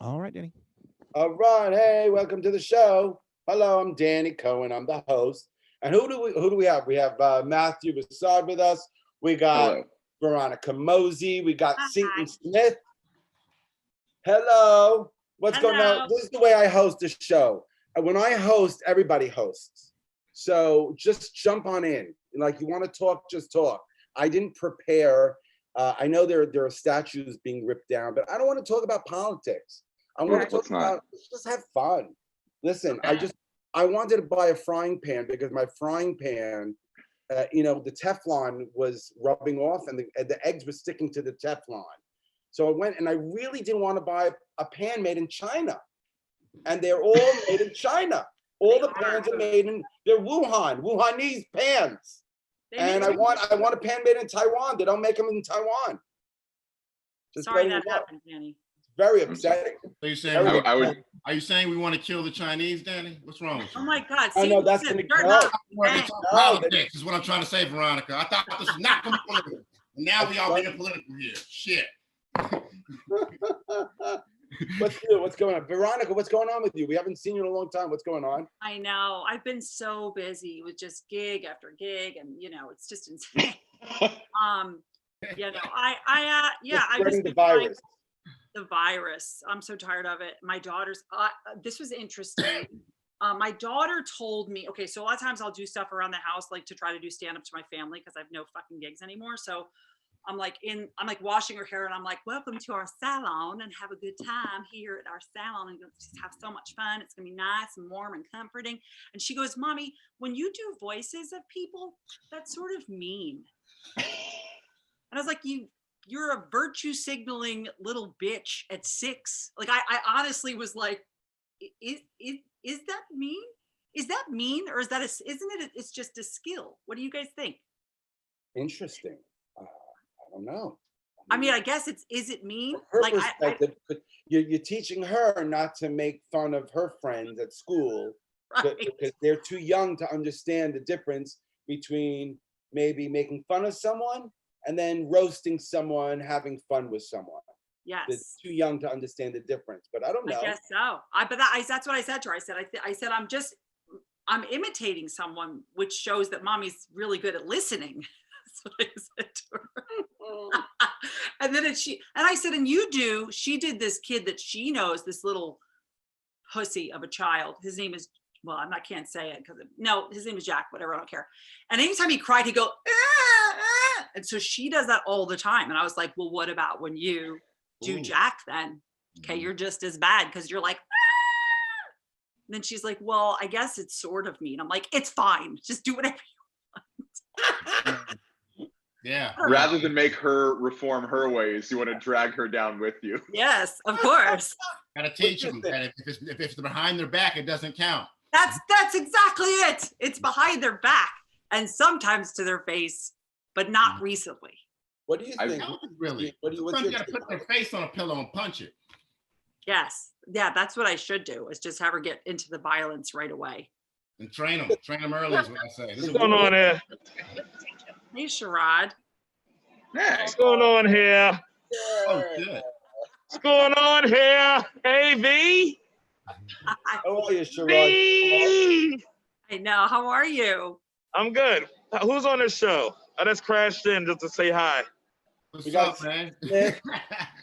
All right, Danny. All right, hey, welcome to the show. Hello, I'm Danny Cohen. I'm the host. And who do we have? We have Matthew Broussard with us. We got Hello. Veronica Mosey. We got Hi. Seaton Smith. Hello. What's going on? Hello. This is the way I host the show. When I host, everybody hosts. So just jump on in. Like you want to talk, just talk. I didn't prepare. I know there are statues being ripped down, but I don't want to talk about politics. I want to talk about, let's just have fun. Listen, I wanted to buy a frying pan because my frying pan, the Teflon was rubbing off and the eggs were sticking to the Teflon. So I went and I really didn't want to buy a pan made in China. And they're all made in China. All the pans are made in, they're Wuhanese pans. And I want a pan made in Taiwan. They don't make them in Taiwan. Just Sorry that happened, Danny. very upsetting. So you're saying are you saying we want to kill the Chinese, Danny? What's wrong with you? Oh my God! I know that's gonna go. Politics is what I'm trying to say, Veronica. I thought this was not going to be political. And now we all being political here. Shit. What's new? What's going on, Veronica? What's going on with you? We haven't seen you in a long time. What's going on? I know. I've been so busy with just gig after gig, and it's just insane. I Spreading the virus. The virus. I'm so tired of it. My daughter's. This was interesting. My daughter told me. Okay, so a lot of times I'll do stuff around the house, like to try to do stand up to my family because I have no fucking gigs anymore. So I'm like washing her hair and I'm like, welcome to our salon and have a good time here at our salon and just have so much fun. It's gonna be nice and warm and comforting. And she goes, Mommy, when you do voices of people, that's sort of mean. And I was like, you're a virtue signaling little bitch at 6. Like I honestly was like, is that mean? Is that mean? Or is that it's just a skill? What do you guys think? Interesting. I don't know. I mean, I guess is it mean? Her perspective, you're teaching her not to make fun of her friends at school, right? Because they're too young to understand the difference between maybe making fun of someone and then roasting someone, having fun with someone. Yes. They're too young to understand the difference, but I don't know. I guess so. That's what I said to her. I said, I'm imitating someone, which shows that Mommy's really good at listening. That's what I said to her. And then I said, and she did this kid that she knows, this little pussy of a child. His name is, well, can't say it his name is Jack, whatever, I don't care. And anytime he cried, he'd go, ah, ah. And so she does that all the time. And I was like, well, what about when you do Jack then? Okay, you're just as bad because you're like, ah. And then she's like, well, I guess it's sort of mean. I'm like, it's fine. Just do whatever you want. Yeah. Rather than make her reform her ways, you want to drag her down with you. Yes, of course. Gotta teach them that if it's behind their back, it doesn't count. That's exactly it. It's behind their back and sometimes to their face, but not recently. What do you think? Really? Sometimes you gotta put their face on a pillow and punch it. Yes. Yeah, that's what I should do, is just have her get into the violence right away. And train them early is what I say. What's going on here? Hey, Sherrod. Hey. What's going on here? Oh, good. What's going on here? Hey, V? How are you, Sherrod? V! I know. How are you? I'm good. Who's on this show? I just crashed in just to say hi. What's up, man? Me,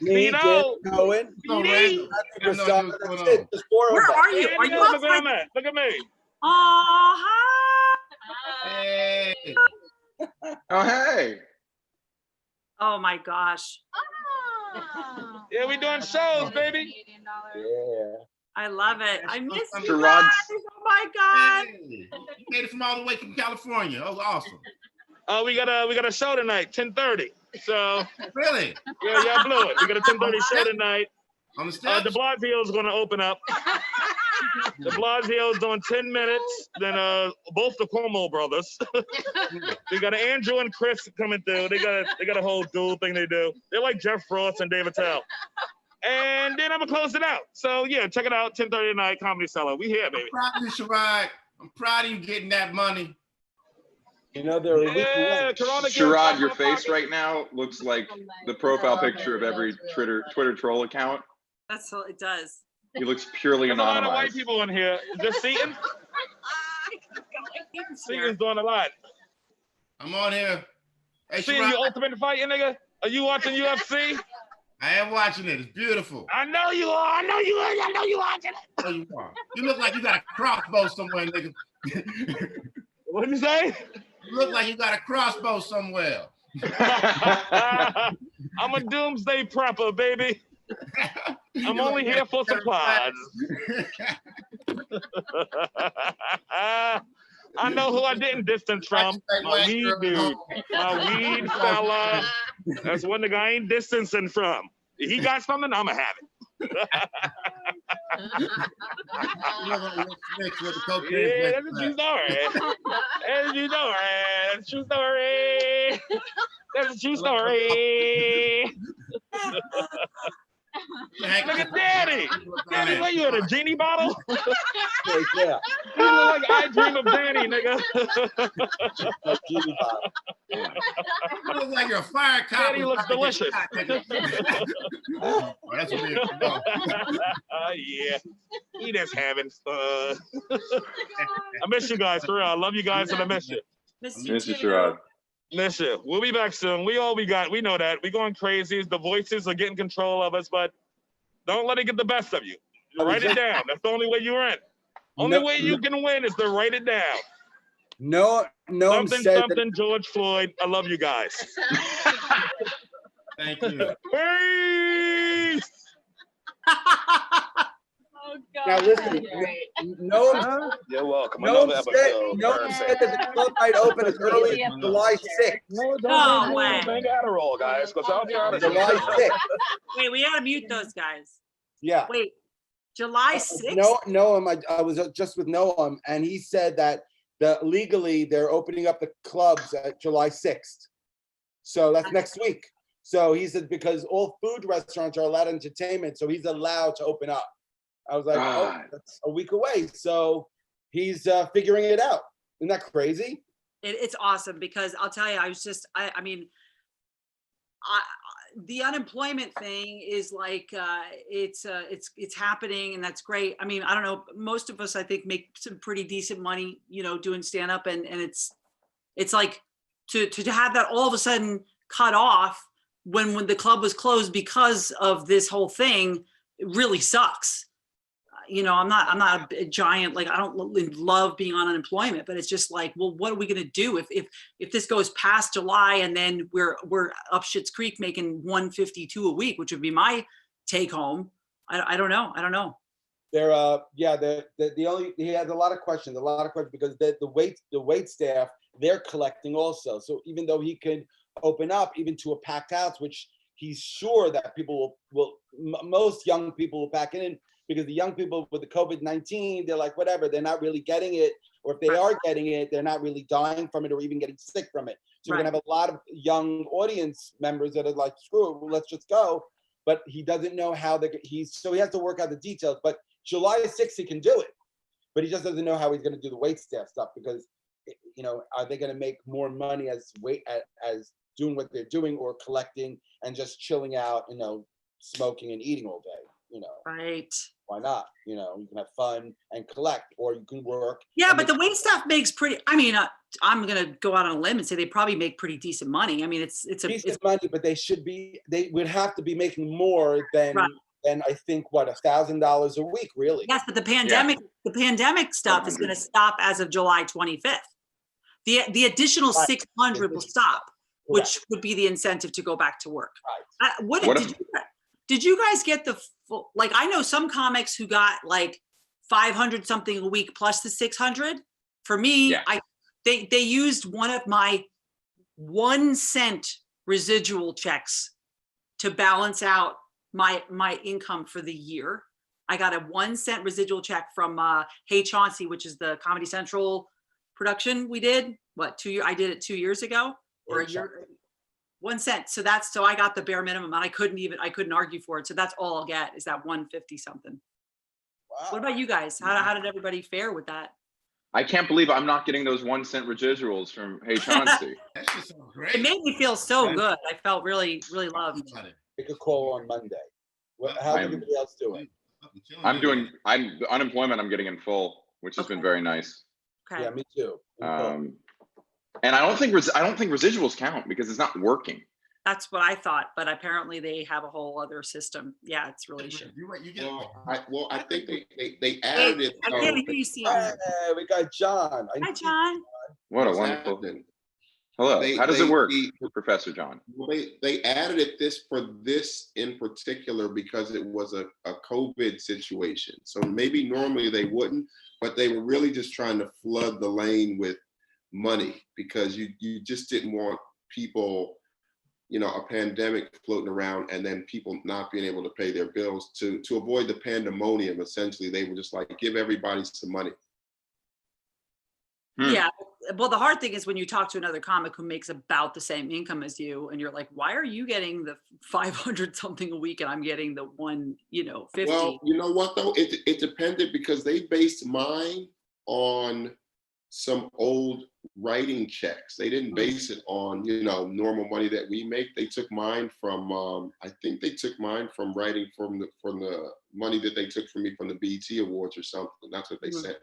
Vito. Cohen. V. Where are you? Are you Look where I'm at. Look at me. Oh, hi. Hey. Oh, hey. Oh, my gosh. Yeah, we doing shows, baby. Yeah. I love it. I miss you Sherrod's- guys. Oh, my God. Hey. You made it from all the way from California. That was awesome. We got a show tonight, 10:30. So Really? yeah, y'all blew it. We got a 10:30 show tonight. On the steps? De Blasio's gonna open up. De Blasio's doing 10 minutes. Then both the Cuomo brothers. We got Andrew and Chris coming through. They got a whole dual thing they do. They're like Jeff Frost and David Tell. And then I'm gonna close it out. So yeah, check it out, 10:30 tonight, Comedy Cellar. We here, baby. I'm proud of you, Sherrod. I'm proud of you getting that money. You know, they're Sherrod, your face right now looks like the profile picture of every Twitter troll account. That's all it does. He looks purely There's a lot of white anonymized. people in here. Is this Seaton? Seaton's doing a lot. I'm on here. Hey, Seeing Sherrod, you ultimate fighting, nigga? Are you watching UFC? I am watching it. It's beautiful. I know you are. I know you are. I know you watching it. Oh, you are. You look like you got a crossbow somewhere, nigga. What'd you say? You look like you got a crossbow somewhere. I'm a doomsday prepper, baby. I'm only here for supplies. I know who I didn't distance from. My weed dude. My weed fella. That's one nigga I ain't distancing from. He got something, I'ma have it. Yeah, that's a true story. That's a true story. That's a true story. That's a true story. Look at Danny. Danny, what you in a genie bottle? Yeah. You look like I Dream of Danny, nigga. A genie bottle. You look like you're a fire cop. Danny looks delicious. Oh, that's what it is. Yeah. He just having fun. I miss you guys, for real. I love you guys and I miss you. Miss Miss you, too. Sherrod. Miss you. We'll be back soon. We know that. We going crazy. The voices are getting control of us, but don't let it get the best of you. Write it down. That's the only way you're in. Only way you can win is to write it down. No, Something, George Floyd. I love you guys. Thank you. Peace. Oh, God. Now listen, Noam You're welcome. said that the club might open as early as July 6th. No way. Take Adderall, guys, because I'll be honest. July 6th. Wait, we gotta mute those guys. Yeah. Wait, July 6th? Noam, I was just with Noam, and he said that legally they're opening up the clubs at July 6th. So that's next week. So he said because all food restaurants are allowed entertainment, so he's allowed to open up. I was like, oh, that's a week away. So he's figuring it out. Isn't that crazy? It's awesome because I'll tell you, I mean, the unemployment thing is like, it's happening and that's great. I mean, I don't know, most of us, I think, make some pretty decent money, doing stand up and it's like to have that all of a sudden cut off when the club was closed because of this whole thing, it really sucks. I'm not a giant, like, I don't love being on unemployment, but it's just like, well, what are we going to do if this goes past July and then we're up Schitt's Creek making $152 a week, which would be my take home. I don't know. They're he has a lot of questions because the wait staff, they're collecting also. So even though he could open up even to a packed house, which he's sure that people most young people will pack in, because the young people with the COVID-19, they're like, whatever, they're not really getting it. Or if they are getting it, they're not really dying from it or even getting sick from it. So we're gonna have a lot of young audience members that are like, screw it, let's just go. But he doesn't know how so he has to work out the details. But July 6th, he can do it. But he just doesn't know how he's gonna do the wait staff stuff because, are they gonna make more money as doing what they're doing or collecting and just chilling out, smoking and eating all day? Right. Why not? You can have fun and collect, or you can work. Yeah, but the wait staff makes I'm going to go out on a limb and say they probably make pretty decent money. I mean, it's decent money, but they would have to be making more than I think, $1,000 a week, really. Yes, but the pandemic stuff is going to stop as of July 25th. The additional 600 will stop, which would be the incentive to go back to work. Right. Did you guys get the full, like, I know some comics who got like 500 something a week plus the 600. For me, they used one of my 1 cent residual checks to balance out my income for the year. I got a 1 cent residual check from Hey Chauncey, which is the Comedy Central production we did. I did it 2 years ago or a year. 1 cent. So I got the bare minimum and I couldn't argue for it. So that's all I'll get is that 150 something. Wow. What about you guys? How did everybody fare with that? I can't believe I'm not getting those 1 cent residuals from Hey Chauncey. That just sounds great. It made me feel so good. I felt really, really loved. Make a call on Monday. How's I'm- everybody else doing? I'm unemployment. I'm getting in full, which has been very nice. Okay. Yeah, me too. And I don't think residuals count because it's not working. That's what I thought, but apparently they have a whole other system. Yeah, it's really shit. You're right. You get I think they added it. I can't hear you, Seaton. Hey, we got John. Hi, John. What a What's wonderful. happening? Hello. How does it work, they- Professor John? Well, they added it for this in particular because it was a COVID situation. So maybe normally they wouldn't, but they were really just trying to flood the lane with money because you just didn't want people, a pandemic floating around and then people not being able to pay their bills. To avoid the pandemonium, essentially, they were just like, give everybody some money. Yeah. Well, the hard thing is when you talk to another comic who makes about the same income as you, and you're like, why are you getting the 500 something a week and I'm getting the 150? Well, you know what though? It depended because they based mine on some old writing checks. They didn't base it on, normal money that we make. They took mine from, I think they took mine from writing from the money that they took from me from the BET Awards or something. That's what they sent me.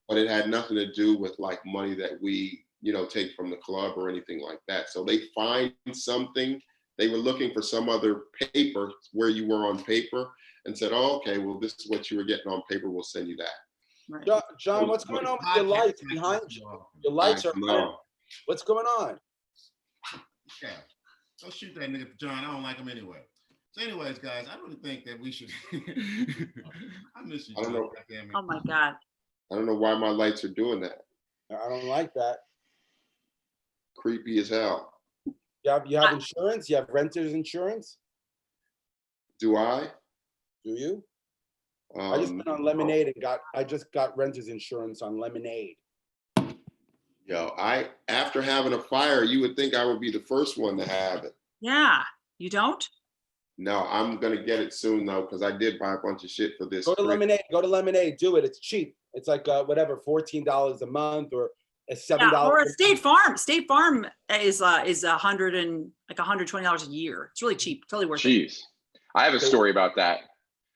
But it had nothing to do with like money that we, take from the club or anything like that. So they find something. They were looking for some other paper where you were on paper and said, oh, okay, well, this is what you were getting on paper. We'll send you that. Right. John, what's going on with your lights behind you? Your lights are on. What's going on? Yeah. Don't shoot that nigga, John. I don't like him anyway. So anyways, guys, I really think that we should. I miss you, I don't John. know. Goddammit. Oh my God. I don't know why my lights are doing that. I don't like that. Creepy as hell. You have insurance? You have renter's insurance? Do I? Do you? I just went on Lemonade and I just got renter's insurance on Lemonade. Yo, after having a fire, you would think I would be the first one to have it. Yeah. You don't? No, I'm gonna get it soon though, because I did buy a bunch of shit for this. Go to Lemonade. Do it. It's cheap. It's like whatever, $14 a month or $7. Yeah, or a State Farm. State Farm is $120 a year. It's really cheap. Totally worth it. Jeez. I have a story about that.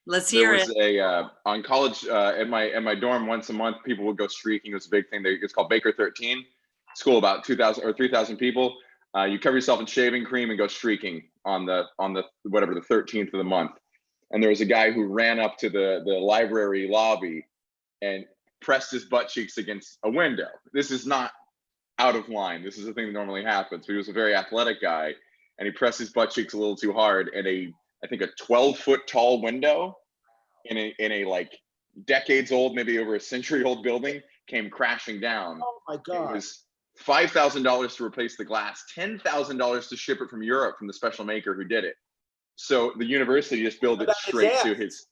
Let's hear it. There was on college at my dorm once a month, people would go streaking. It was a big thing. It's called Baker 13. School about 2,000 or 3,000 people. You cover yourself in shaving cream and go streaking on the whatever the 13th of the month. And there was a guy who ran up to the library lobby and pressed his butt cheeks against a window. This is not out of line. This is a thing that normally happens. But he was a very athletic guy, and he pressed his butt cheeks a little too hard, and I think a 12-foot tall window in a like decades old, maybe over a century old building came crashing down. Oh my God. It was $5,000 to replace the glass, $10,000 to ship it from Europe from the special maker who did it. So the university just billed it straight to his.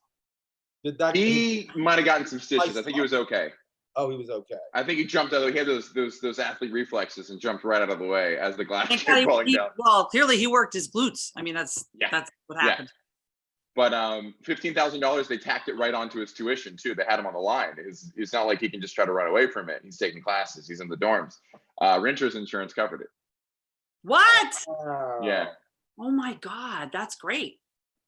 He might have gotten some stitches. I think he was okay. Oh, he was okay. I think he jumped out. He had those athlete reflexes and jumped right out of the way as the glass came falling down. Well, clearly he worked his glutes. I mean, that's what happened. Yeah. But $15,000, they tacked it right onto his tuition too. They had him on the line. It's not like he can just try to run away from it. He's taking classes. He's in the dorms. Renter's insurance covered it. What? Yeah. Oh my God, that's great.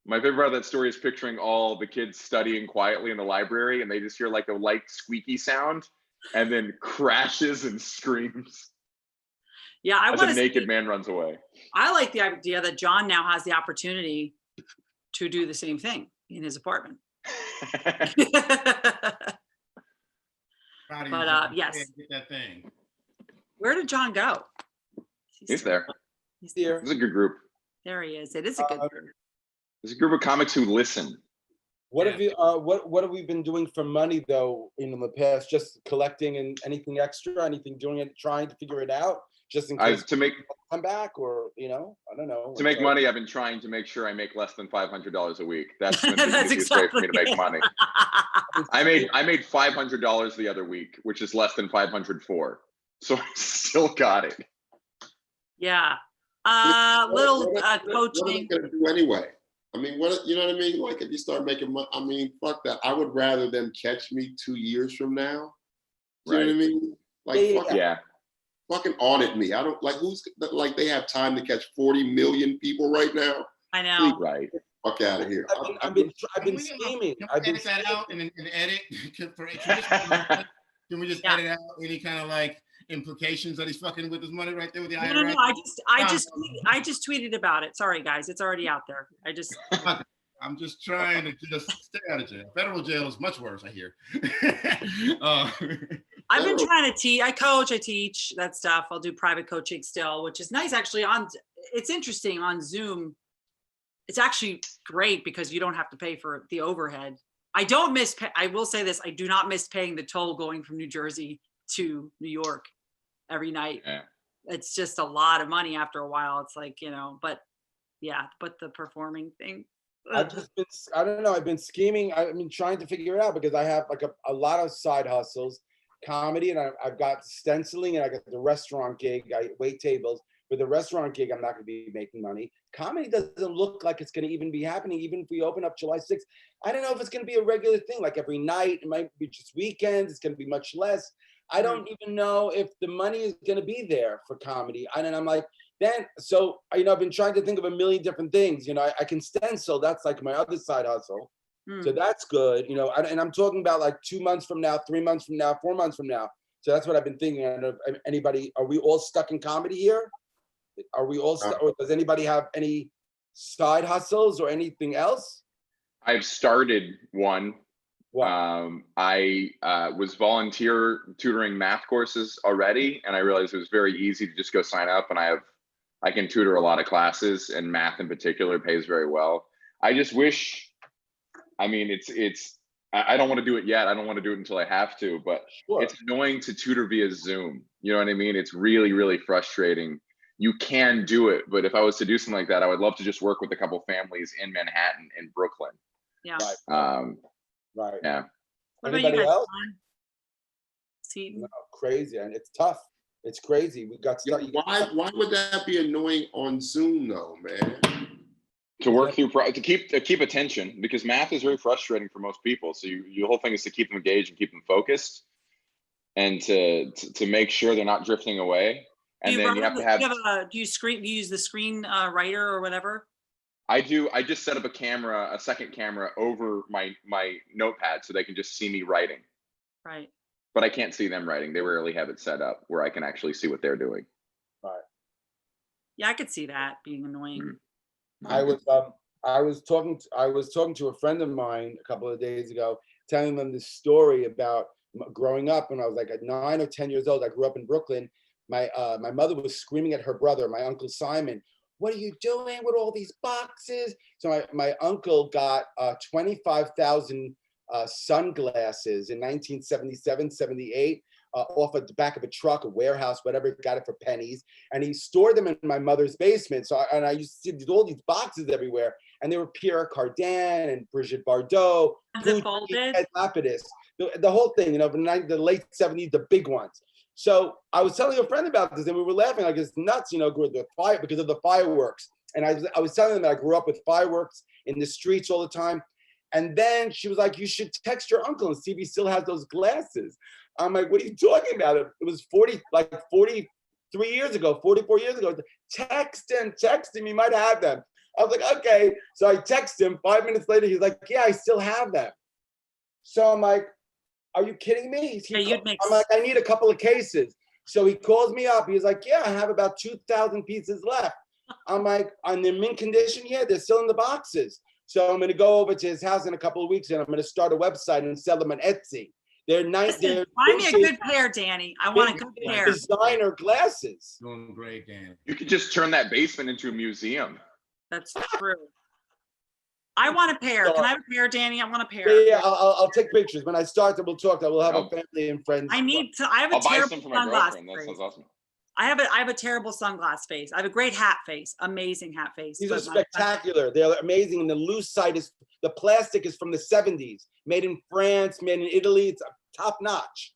My favorite part of that story is picturing all the kids studying quietly in the library, and they just hear like a light squeaky sound, and then crashes and screams. Yeah, as a naked man runs away. I like the idea that John now has the opportunity to do the same thing in his apartment. But yes. Get that thing. Where did John go? He's there. He's here. It's a good group. There he is. It is a good group. There's a group of comics who listen. What have you? What have we been doing for money though in the past? Just collecting and anything extra? Anything doing it? Trying to figure it out? Just in case to make come back, or I don't know. To make money, I've been trying to make sure I make less than $500 a week. That's the That's easiest way for me to make money. I made $500 the other week, which is less than 504. So I still got it. Yeah. What Coaching. are they gonna do anyway? I mean, you know what I mean? Like if you start making money, I mean, fuck that. I would rather them catch me 2 years from now. Do you know what I mean? Like fucking audit me. I don't like they have time to catch 40 million people right now. I know. Right. fuck out of here. I've been Can we scheming. Can I've we been edit that out and edit? Can we just edit out any kind of like implications that he's fucking with his money right there with the IRS? No. I just tweeted about it. Sorry, guys. It's already out there. I'm just trying to just stay out of jail. Federal jail is much worse, I hear. I've been trying to teach. I coach, I teach that stuff. I'll do private coaching still, which is nice actually. It's interesting on Zoom. It's actually great because you don't have to pay for the overhead. I will say this, I do not miss paying the toll going from New Jersey to New York every night. Yeah. It's just a lot of money after a while. It's like, but the performing thing. I've been scheming. I've been trying to figure it out because I have like a lot of side hustles, comedy, and I've got stenciling, and I got the restaurant gig. I wait tables. For the restaurant gig, I'm not going to be making money. Comedy doesn't look like it's going to even be happening, even if we open up July 6th. I don't know if it's going to be a regular thing, like every night. It might be just weekends. It's going to be much less. I don't even know if the money is going to be there for comedy. And I'm like, I've been trying to think of a million different things. I can stencil. That's like my other side hustle. So that's good. And I'm talking about like 2 months from now, 3 months from now, 4 months from now. So that's what I've been thinking. Are we all stuck in comedy here? Are we all stuck, or does anybody have any side hustles or anything else? I've started one. Wow. I was volunteer tutoring math courses already, and I realized it was very easy to just go sign up, and I can tutor a lot of classes, and math in particular pays very well. I just wish, I don't want to do it yet. I don't want to do it until I have to, but It's annoying to tutor via Zoom. You know what I mean? It's really, really frustrating. You can do it, but if I was to do something like that, I would love to just work with a couple families in Manhattan and Brooklyn. Yeah. Right. Yeah. What about Anybody you guys? else? Seaton? No, crazy, and it's tough. It's crazy. We got stuck. Why would that be annoying on Zoom though, man? To work through, to keep attention, because math is very frustrating for most people. So your whole thing is to keep them engaged and keep them focused, and to make sure they're not drifting away. And then you have to have. Do you use the screen writer or whatever? I do. I just set up a second camera over my notepad so they can just see me writing. Right. But I can't see them writing. They rarely have it set up where I can actually see what they're doing. Right. Yeah, I could see that being annoying. Mm-hmm. I was talking to a friend of mine a couple of days ago, telling them this story about growing up when I was like at 9 or 10 years old. I grew up in Brooklyn. My mother was screaming at her brother, my Uncle Simon, "What are you doing with all these boxes?" So my uncle got 25,000 sunglasses in 1977, 78 off of the back of a truck, a warehouse, whatever, got it for pennies. And he stored them in my mother's basement. So I used to see all these boxes everywhere. And they were Pierre Cardin and Brigitte Bardot, Gucci, Lapidus, the whole thing, the late 70s, the big ones. So I was telling a friend about this and we were laughing like it's nuts, because of the fireworks. And I was telling them that I grew up with fireworks in the streets all the time. And then she was like, "You should text your uncle and see if he still has those glasses." I'm like, "What are you talking about?" It was 43 years ago, 44 years ago. Text him, he might have them. I was like, okay. So I text him. 5 minutes later, he's like, "Yeah, I still have them." So I'm like, "Are you kidding me?" I'm like, "I need a couple of cases." So he calls me up. He's like, "Yeah, I have about 2,000 pieces left." I'm like, "On the mint condition? Yeah, they're still in the boxes." So I'm going to go over to his house in a couple of weeks and I'm going to start a website and sell them on Etsy. They're nice. Find me a good pair, Danny. I want a good pair. Designer glasses. Doing great, Danny. You could just turn that basement into a museum. That's true. I want a pair. Can I have a pair, Danny? I want a pair. Yeah, I'll take pictures. When I start, we'll talk. We'll have a family and friends. I have a I'll buy terrible some for my girlfriend. That sounds awesome. I have a terrible sunglass face. I have a great hat face, amazing hat face. These are spectacular. They're amazing. And the loose side the plastic is from the 70s, made in France, made in Italy. It's top notch.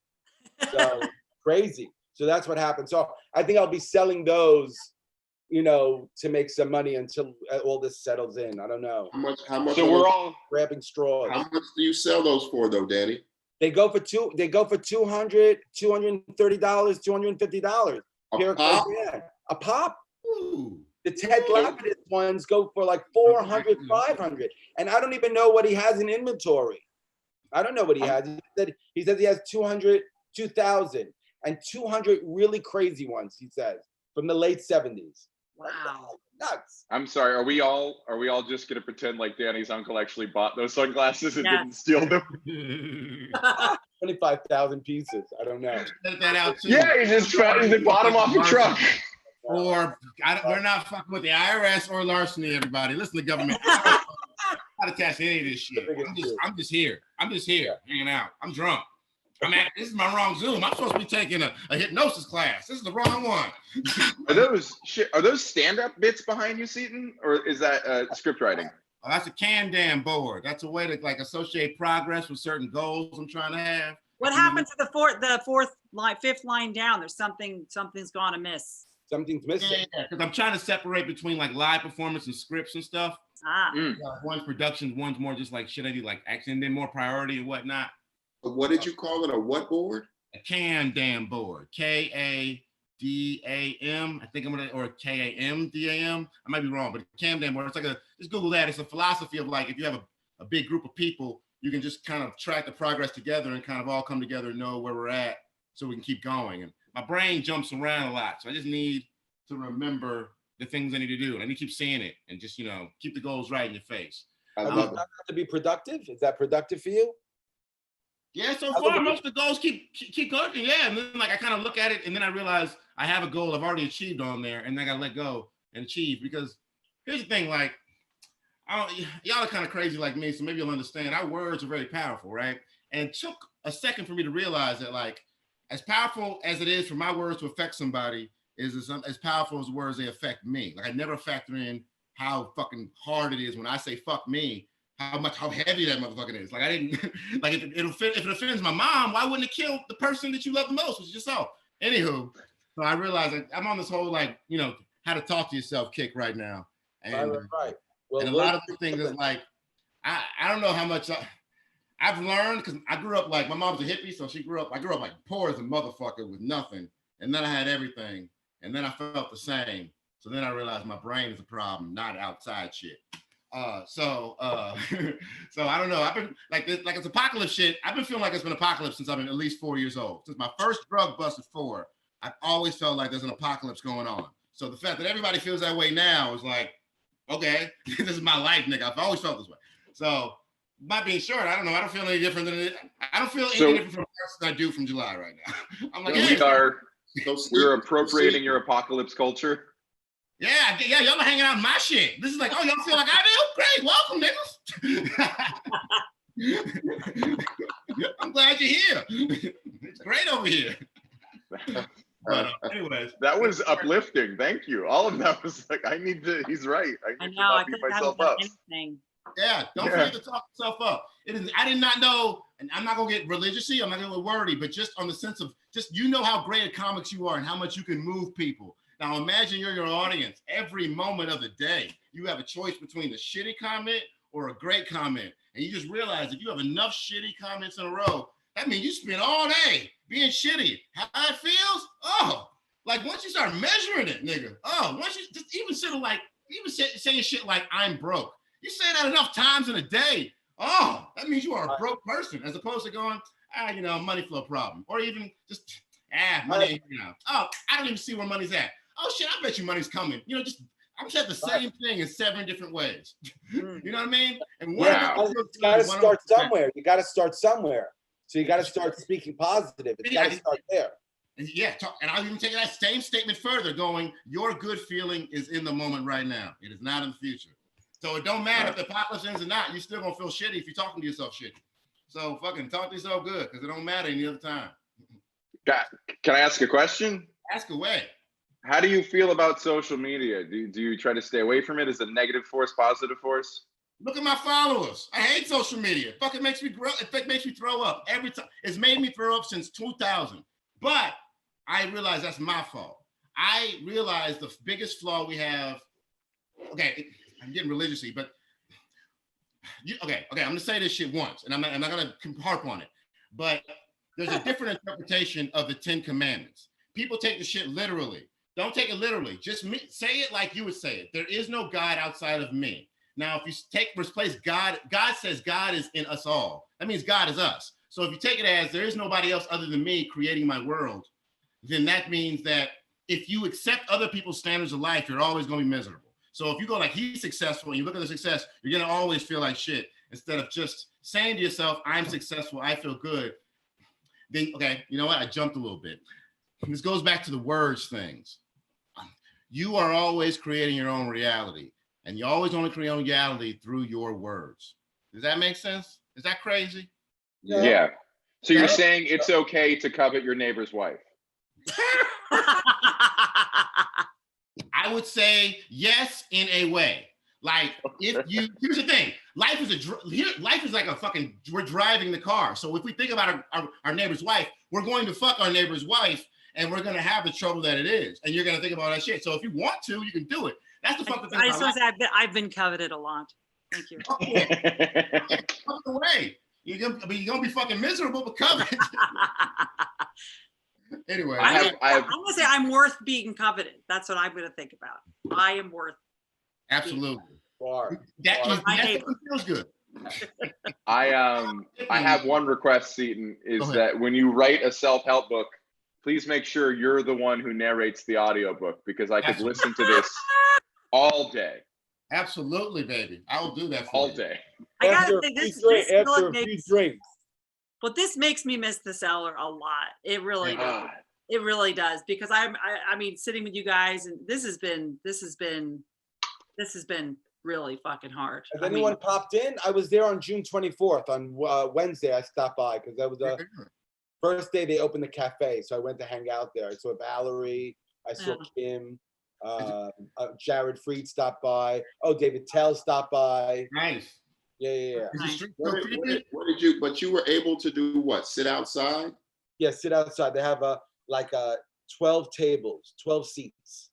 So crazy. So that's what happened. So I think I'll be selling those, to make some money until all this settles in. I don't know. How much? So we're all grabbing straws. How much do you sell those for though, Danny? They go for $200, $230, $250. A pop? A pop? Ooh. The Ted Lapidus ones go for like 400, 500. And I don't even know what he has in inventory. I don't know what he has. He says he has 200, 2,000, and 200 really crazy ones, he says, from the late 70s. Wow. Nuts. I'm sorry. Are we all just gonna pretend like Danny's uncle actually bought those sunglasses and didn't Yes. steal them? 25,000 pieces. I don't know. Edit that out too. Yeah, he just bought them off a truck. Or we're not fucking with the IRS or larceny, everybody. Listen to government. I'm not attached to any of this shit. I'm just here. Hanging out. I'm drunk. This is my wrong Zoom. I'm supposed to be taking a hypnosis class. This is the wrong one. Are those stand-up bits behind you, Seaton? Or is that script writing? Oh, that's a can-damn board. That's a way to like associate progress with certain goals I'm trying to have. What happened to the fourth line, fifth line down? There's something's gone amiss. Something's missing. Yeah, because I'm trying to separate between like live performance and scripts and stuff. One's production, one's more just like shit I do like action, and then more priority and whatnot. What did you call it? A what board? A can-damn board. K-A-D-A-M. I think I'm gonna, or K-A-M-D-A-M. I might be wrong, but can-damn board. It's like just Google that. It's a philosophy of like if you have a big group of people, you can just kind of track the progress together and kind of all come together and know where we're at so we can keep going. And my brain jumps around a lot. So I just need to remember the things I need to do. And I need to keep seeing it and just, keep the goals right in your face. I love it. To be productive? Is that productive for you? Yeah, so far most of the goals keep going. Yeah, and then like I kind of look at it and then I realize I have a goal I've already achieved on there, and then I gotta let go and achieve. Because here's the thing, like y'all are kind of crazy like me, so maybe you'll understand. Our words are very powerful, right? And it took a second for me to realize that like as powerful as it is for my words to affect somebody is as powerful as the words they affect me. Like I never factor in how fucking hard it is when I say fuck me. How heavy that motherfucker is. Like I didn't like if it offends my mom, why wouldn't it kill the person that you love the most, which is yourself? Anywho, so I realized I'm on this whole like how to talk to yourself kick right now, and Right. Well, and a lot of the things is like I don't know how much I've learned because I grew up like my mom's a hippie, so I grew up like poor as a motherfucker with nothing, and then I had everything, and then I felt the same. So then I realized my brain is a problem, not outside shit. So I don't know. I've been like this, like it's apocalypse shit. I've been feeling like it's been apocalypse since I've been at least 4 years old. Since my first drug bust at 4, I've always felt like there's an apocalypse going on. So the fact that everybody feels that way now is like, okay, this is my life, nigga. I've always felt this way. So by being short, I don't know. I don't feel any different than it. I don't feel any different from March than I do from July right now. I'm like, we're appropriating your apocalypse culture. Yeah, y'all are hanging out in my shit. This is like, oh, y'all feel like I do? Great, welcome, niggas. I'm glad you're here. It's great over here. But anyways. That was uplifting. Thank you. All of that was like, he's right. I need to not beat myself up. Yeah, don't forget to talk yourself up. I did not know, and I'm not gonna get religious-y, I'm not gonna get wordy, but just on the sense of just how great at comics you are and how much you can move people. Now imagine you're your audience. Every moment of the day, you have a choice between a shitty comment or a great comment. And you just realize if you have enough shitty comments in a row, that means you spend all day being shitty. How it feels? Oh, like once you start measuring it, nigga. Oh, once you just even saying shit like I'm broke. You say that enough times in a day. Oh, that means you are a broke person, as opposed to going, money flow problem. Or even just, money, oh, I don't even see where money's at. Oh shit, I bet you money's coming. I'm saying the same thing in 7 different ways. You know what I mean? And you got to start somewhere. You got to start somewhere. So you got to start speaking positive. It's got to start there. Yeah, and I'll even take that same statement further, going, your good feeling is in the moment right now. It is not in the future. So it don't matter if the apocalypse ends or not. You're still gonna feel shitty if you're talking to yourself shitty. So fucking talk to yourself good, because it don't matter any other time. Can I ask a question? Ask away. How do you feel about social media? Do you try to stay away from it? Is it a negative force, positive force? Look at my followers. I hate social media. It fucking makes me throw up every time. It's made me throw up since 2000. But I realize that's my fault. I realize the biggest flaw we have. Okay, I'm getting religiously, but okay. I'm gonna say this shit once, and I'm not gonna harp on it. But there's a different interpretation of the 10 Commandments. People take the shit literally. Don't take it literally. Just say it like you would say it. There is no God outside of me. Now, if you replace God, God says God is in us all. That means God is us. So if you take it as there is nobody else other than me creating my world, then that means that if you accept other people's standards of life, you're always going to be miserable. So if you go like he's successful and you look at the success, you're going to always feel like shit instead of just saying to yourself, I'm successful, I feel good. Then, okay, you know what? I jumped a little bit. This goes back to the words things. You are always creating your own reality, and you always only create your own reality through your words. Does that make sense? Is that crazy? Yeah. So you're saying it's okay to covet your neighbor's wife? I would say yes, in a way. Like if you, here's the thing, life is like a fucking, we're driving the car. So if we think about our neighbor's wife, we're going to fuck our neighbor's wife and we're going to have the trouble that it is. And you're going to think about that shit. So if you want to, you can do it. That's the fucking thing. I've been coveted a lot. Thank you. Fuck away. You're gonna be fucking miserable, but coveted. Anyway, I'm gonna say I'm worth being coveted. That's what I'm gonna think about. I am worth. Absolutely. That feels good. I have one request, Seaton, is that when you write a self-help book, please make sure you're the one who narrates the audiobook, because I could listen to this all day. Absolutely, baby. I will do that for all you. day. I gotta say this drinks. But this makes me miss the Cellar a lot. It really does. It really does, because I mean, sitting with you guys, and this has been really fucking hard. Has anyone popped in? I was there on June 24th. On Wednesday, I stopped by because that was the first day they opened the cafe. So I went to hang out there. I saw Valerie. I saw Kim. Jared Freed stopped by. Oh, David Tell stopped by. Nice. Yeah. What did you? But you were able to do what? Sit outside? Yeah, sit outside. They have 12 tables, 12 seats,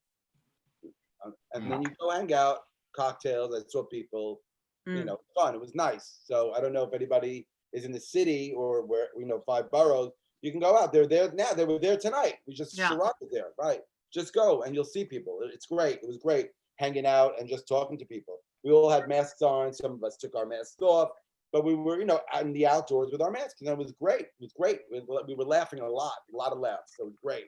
and then you go hang out, cocktails. I saw people, fun. It was nice. So I don't know if anybody is in the city or where 5 boroughs. You can go out. They're there now. They were there tonight. We just Ciroc is there, right? Just go and you'll see people. It's great. It was great hanging out and just talking to people. We all had masks on. Some of us took our masks off, but we were, out in the outdoors with our masks, and it was great. It was great. We were laughing a lot of laughs. So it was great.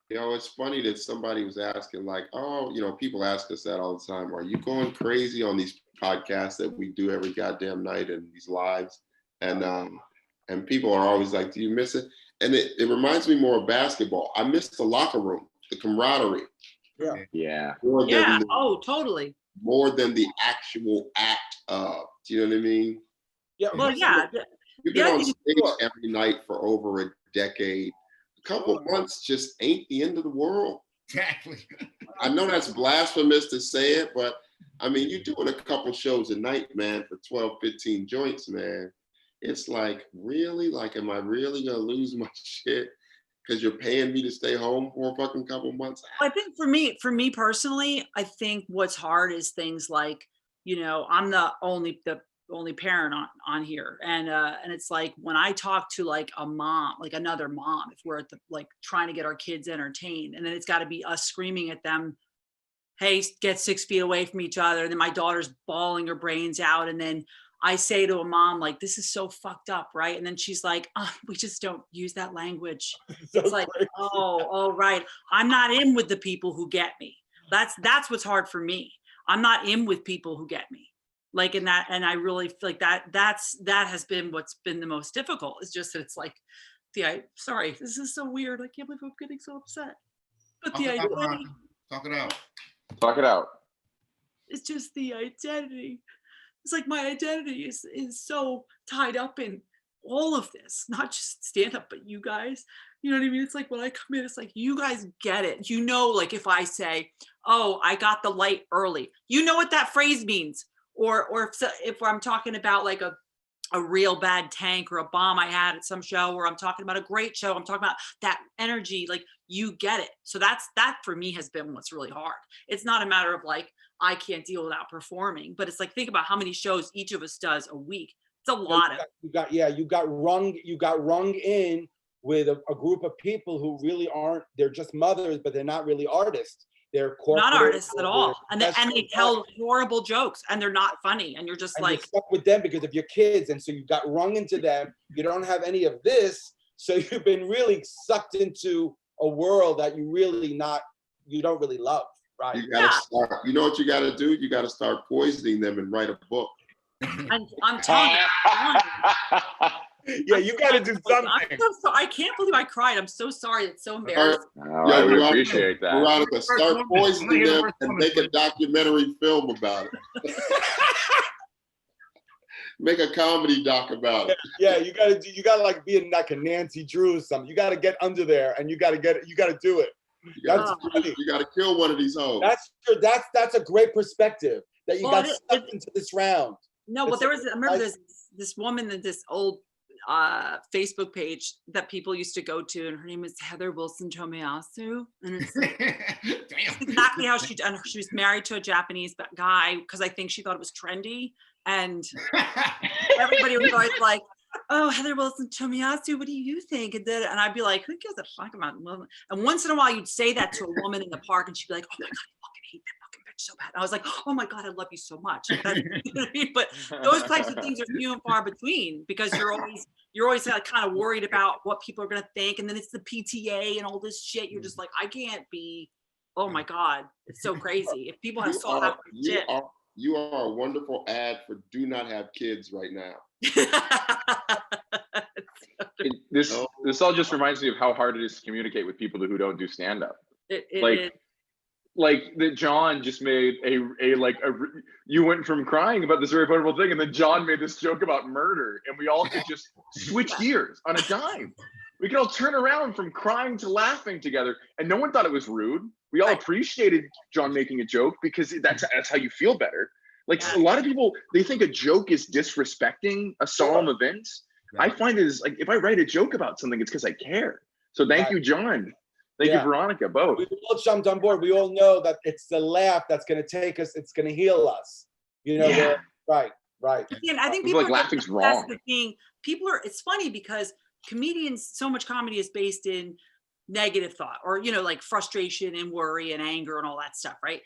It's funny that somebody was asking, like, people ask us that all the time. Are you going crazy on these podcasts that we do every goddamn night and these lives? And people are always like, do you miss it? And it reminds me more of basketball. I miss the locker room, the camaraderie. Yeah. Totally. More than the actual act of. Do you know what I mean? Yeah. Well, yeah. You've been on stage every night for over a decade. A couple months just ain't the end of the world. Exactly. I know that's blasphemous to say it, but I mean, you're doing a couple shows a night, man, for 12, 15 joints, man. It's like, really? Like, am I really gonna lose my shit because you're paying me to stay home for a fucking couple months? I think for me personally, I think what's hard is things like, I'm the only parent on here, and it's like when I talk to like a mom, like another mom, if we're at the trying to get our kids entertained, and then it's got to be us screaming at them, hey, get 6 feet away from each other, and then my daughter's bawling her brains out, and then I say to a mom, like, this is so fucked up, right? And then she's like, we just don't use that language. It's like, oh, right. I'm not in with the people who get me. That's what's hard for me. I'm not in with people who get me. Like in that, and I really feel like that has been what's been the most difficult. It's just that it's like, sorry, this is so weird. I can't believe I'm getting so upset. But the identity. Talk it out. Talk it out. It's just the identity. It's like my identity is so tied up in all of this, not just stand up, but you guys, you know what I mean? It's like when I come in, it's like, you guys get it. Like if I say, oh, I got the light early, you know what that phrase means. Or if I'm talking about like a real bad tank or a bomb I had at some show, or I'm talking about a great show, I'm talking about that energy, like you get it. So that for me has been what's really hard. It's not a matter of like, I can't deal without performing, but it's like, think about how many shows each of us does a week. It's a lot you got rung in with a group of people who really aren't, they're just mothers, but they're not really artists. They're corporate. Not artists at all. And they professional tell horrible jokes and they're not funny. And you're just and you're like, stuck with them because of your kids. And so you got wrung into them. You don't have any of this. So you've been really sucked into a world that you don't really love. Right. You gotta start, you know what you gotta do? You gotta start poisoning them and write a book. I'm telling you. Yeah, you got to do something. I can't believe I cried. I'm so sorry. It's so embarrassing. Oh, I would appreciate that. Veronica, start poisoning them and make a documentary film about it. Make a comedy doc about it. Yeah, you gotta like be in like a Nancy Drew or something. You gotta get under there and you gotta do it. You gotta kill one of these hoes. That's a great perspective that you got sucked into this round. No, well, I remember this woman in this old Facebook page that people used to go to, and her name is Heather Wilson Tomiyasu, and it's exactly how she was married to a Japanese guy because I think she thought it was trendy, and everybody was always like, "Oh, Heather Wilson Tomiyasu, what do you think?" And I'd be like, "Who gives a fuck about women?" And once in a while, you'd say that to a woman in the park, and she'd be like, "Oh my god, I fucking hate that fucking bitch so bad." And I was like, "Oh my god, I love you so much." You know what I mean? But those types of things are few and far between because you're always like, kind of worried about what people are gonna think, and then it's the PTA and all this shit. You're just like, I can't be. Oh my god, it's so crazy. If people have saw that shit. You are a wonderful ad for do not have kids right now. This all just reminds me of how hard it is to communicate with people who don't do stand up. Like that John just made you went from crying about this very vulnerable thing, and then John made this joke about murder, and we all could just switch gears on a dime. We could all turn around from crying to laughing together, and no one thought it was rude. We all appreciated John making a joke because that's how you feel better. Like a lot of people, they think a joke is disrespecting a solemn event. I find it is like if I write a joke about something, it's because I care. So thank you, John. Thank you, Veronica, both. We all jumped on board. We all know that it's the laugh that's going to take us. It's going to heal us. You know, right. Again, I think people like laughing's wrong. It's funny because comedians, so much comedy is based in negative thought or, like frustration and worry and anger and all that stuff, right?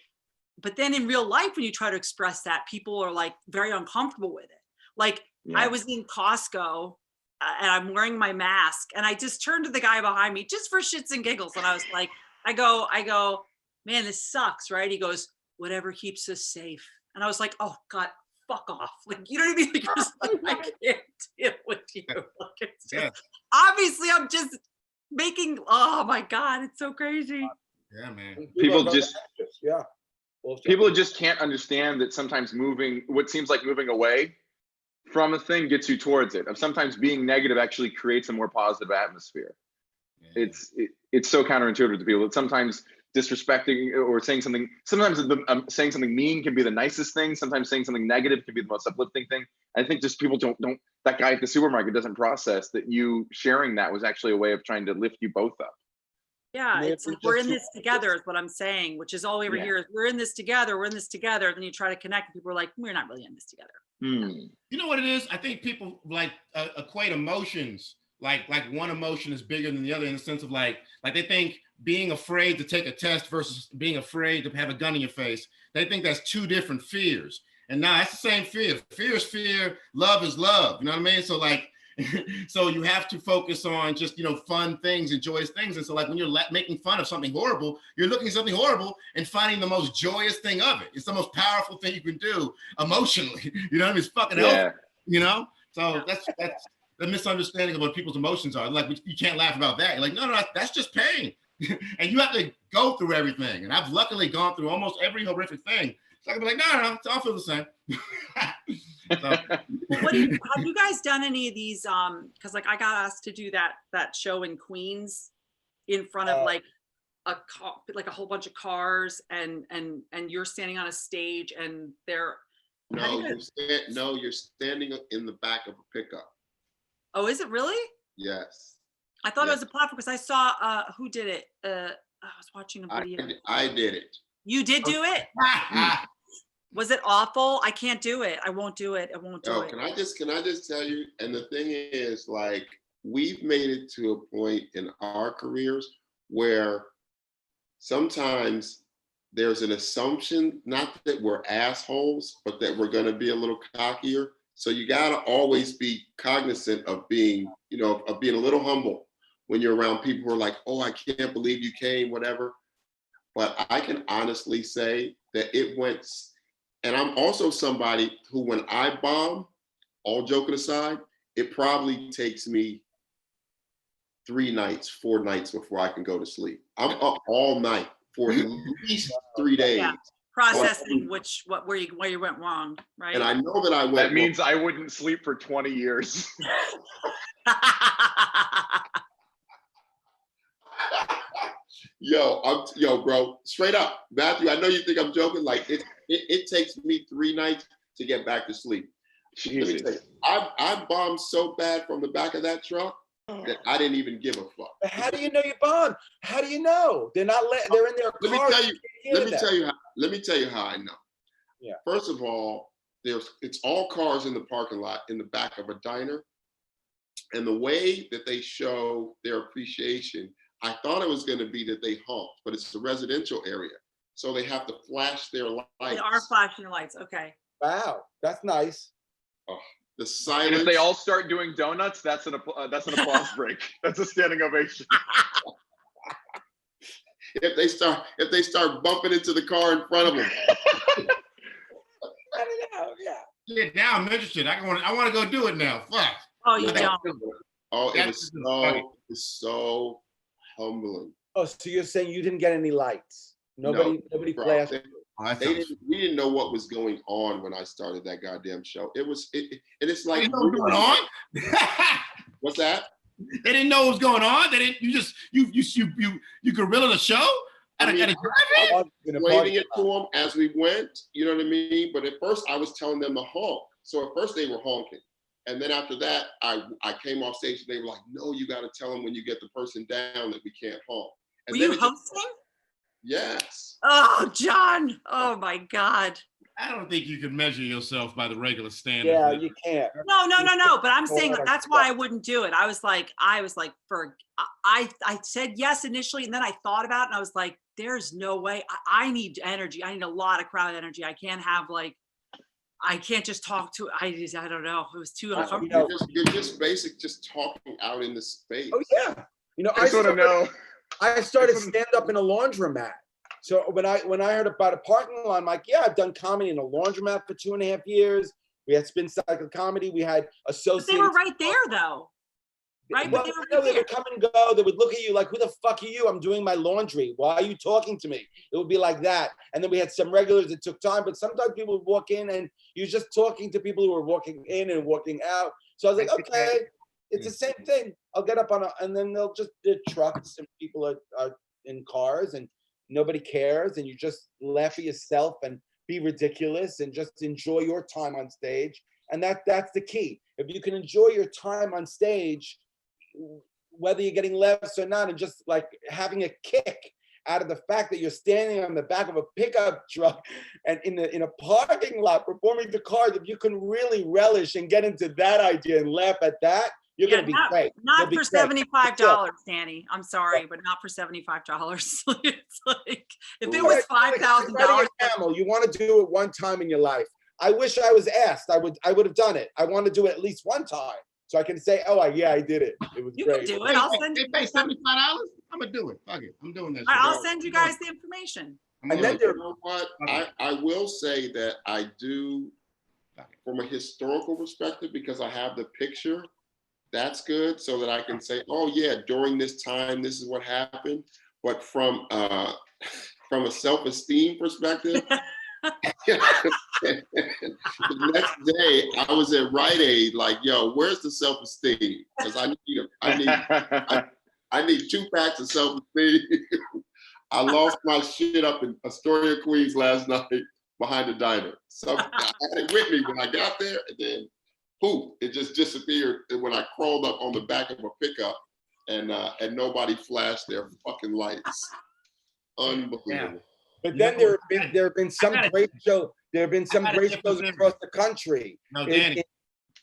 But then in real life, when you try to express that, people are like very uncomfortable with it. Like I was in Costco and I'm wearing my mask and I just turned to the guy behind me just for shits and giggles. And I was like, I go, man, this sucks, right? He goes, whatever keeps us safe. And I was like, oh God, fuck off. Like, you know what I mean? Like, you're just like, I can't deal with you. Like, it's just, obviously I'm just making, oh my God, it's so crazy. Yeah, man. People just can't understand that sometimes what seems like moving away from a thing gets you towards it. Sometimes being negative actually creates a more positive atmosphere. Yeah. It's so counterintuitive to people that sometimes disrespecting or saying something, sometimes saying something mean can be the nicest thing. Sometimes saying something negative can be the most uplifting thing. I think just people don't, that guy at the supermarket doesn't process that you sharing that was actually a way of trying to lift you both up. Yeah, it's like we're in this together is what I'm saying, which is all we ever hear is we're in this together, Then you try to connect and people are like, we're not really in this together. You know what it is? I think people like equate emotions, like one emotion is bigger than the other in the sense of like they think being afraid to take a test versus being afraid to have a gun in your face. They think that's two different fears. And now that's the same fear. Fear is fear, love is love. You know what I mean? So like, so you have to focus on just, fun things and joyous things. And so like when you're making fun of something horrible, you're looking at something horrible and finding the most joyous thing of it. It's the most powerful thing you can do emotionally. You know what I mean? It's fucking healthy, So that's the misunderstanding of what people's emotions are. Like, you can't laugh about that. You're like, no, that's just pain. And you have to go through everything. And I've luckily gone through almost every horrific thing. So I can be like, no, it's all feel the same. Have you guys done any of these? Because like I got asked to do that show in Queens in front of like a whole bunch of cars, and you're standing on a stage, and they're you're standing in the back of a pickup. Oh, is it really? Yes. I thought it was a platform because I saw who did it. I was watching a video. I did it. You did do it? Was it awful? I can't do it. I won't do it. I won't do it. Can I just tell you? And the thing is, like, we've made it to a point in our careers where sometimes there's an assumption, not that we're assholes, but that we're going to be a little cockier. So you got to always be cognizant of being, of being a little humble when you're around people who are like, oh, I can't believe you came, whatever. But I can honestly say that it went, and I'm also somebody who, when I bomb, all joking aside, it probably takes me 3 nights, 4 nights before I can go to sleep. I'm up all night for at least 3 days. Yeah. Processing where you went wrong, right? And I know that I went That means I wouldn't sleep for 20 years. Yo, bro, straight up, Matthew, I know you think I'm joking. Like it takes me 3 nights to get back to sleep. Jesus. I bombed so bad from the back of that truck that I didn't even give a fuck. But how do you know you bombed? How do you know? They're not. They're in their car. Let me tell you how I know. Yeah. First of all, it's all cars in the parking lot in the back of a diner, and the way that they show their appreciation, I thought it was going to be that they honked, but it's a residential area, so they have to flash their lights. They are flashing their lights. Okay. Wow, that's nice. Oh, the silence. And if they all start doing donuts, that's an applause break. That's a standing ovation. If they start bumping into the car in front of them. I don't know. Yeah. Yeah, now I'm interested. I want to go do it now. Fuck. Oh, you don't. Oh, it's so humbling. Oh, so you're saying you didn't get any lights? Nobody flashed. We didn't know what was going on when I started that goddamn show. And it's like, you know what's going on? What's that? They didn't know what was going on. They didn't. You gorilla the show at a drive-in. Explaining it to them as we went. You know what I mean? But at first, I was telling them to honk. So at first, they were honking, and then after that, I came off stage and they were like, "No, you got to tell them when you get the person down that we can't honk." And were you hosting? Yes. Oh, John. Oh my God. I don't think you can measure yourself by the regular standard. Yeah, you can't. No. But I'm saying that's why I wouldn't do it. I was like, I said yes initially, and then I thought about it, and I was like, there's no way. I need energy. I need a lot of crowd energy. I can't have I can't just talk to. I don't know. It was too uncomfortable. You're just talking out in the space. Oh yeah. I started stand up in a laundromat. So when I heard about a parking lot, I'm like, yeah, I've done comedy in a laundromat for 2.5 years. We had Spin Cycle Comedy. We had associates. But they were right there, though. Right? Well, they would come and go. They would look at you like, who the fuck are you? I'm doing my laundry. Why are you talking to me? It would be like that. And then we had some regulars that took time, but sometimes people would walk in and you're just talking to people who were walking in and walking out. So I was like, okay, it's the same thing. I'll get up and then they'll just, they're trucks and people are in cars and nobody cares, and you just laugh at yourself and be ridiculous and just enjoy your time on stage. And that's the key. If you can enjoy your time on stage, whether you're getting laughs or not, and just like having a kick out of the fact that you're standing on the back of a pickup truck and in a parking lot performing to cars, if you can really relish and get into that idea and laugh at that, you're going to be great. Not for $75, Danny. I'm sorry, but not for $75. It's like, if it was $5,000. You want to do it one time in your life. I wish I was asked. I would have done it. I want to do it at least one time, so I can say, "Oh, I did it. It was great." You can do it. I'll send you. They pay $75. I'm gonna do it. Fuck it. I'm doing that. I'll send you guys the information. And then you know what? I will say that I do, from a historical perspective, because I have the picture. That's good, so that I can say, "Oh yeah, during this time, this is what happened." But from a self-esteem perspective. The next day, I was at Rite Aid, like, "Yo, where's the self-esteem? Because I need 2 packs of self-esteem." I lost my shit up in Astoria, Queens last night behind the diner. So I had it with me when I got there, and then poof, it just disappeared. And when I crawled up on the back of a pickup, and nobody flashed their fucking lights. Unbelievable. Yeah. But then there have been some great shows. There have been some great shows across the country. No, Danny.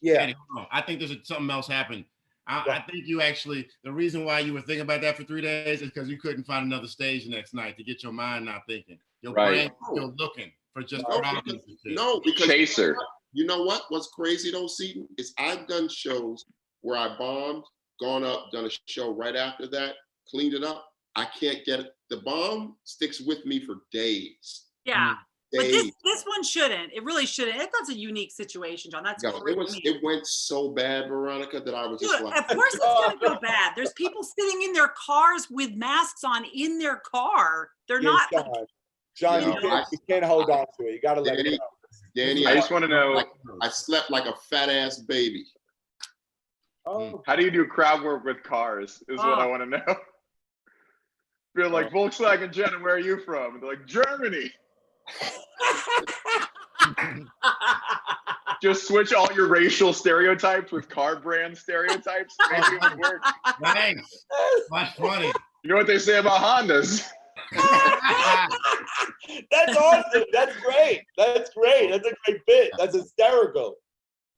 Yeah. Danny, I think there's something else happened. I think you actually, the reason why you were thinking about that for 3 days is because you couldn't find another stage the next night to get your mind not thinking. Your brain still looking for just problems. No, because Chaser. you know what? What's crazy though, Seaton, is I've done shows where I bombed, gone up, done a show right after that, cleaned it up. I can't get it. The bomb sticks with me for days. Yeah. But Days. this one shouldn't. It really shouldn't. That's a unique situation, John. That's No, great. it went so bad, Veronica, that I was just Dude, like, of course it's gonna go bad. There's people sitting in their cars with masks on in their car. They're not. John, You know, you can't hold on to it. You got to let it Danny, go. Danny, I just want to know, I slept like a fat ass baby. Oh, how do you do crowd work with cars? Is what I want to know. Feel like Volkswagen Jenna, where are you from? And they're like, Germany. Just switch all your racial stereotypes with car brand stereotypes. Maybe it would work. Nice. That's funny. You know what they say about Hondas? that's awesome. That's great. That's great. That's a great bit. That's hysterical.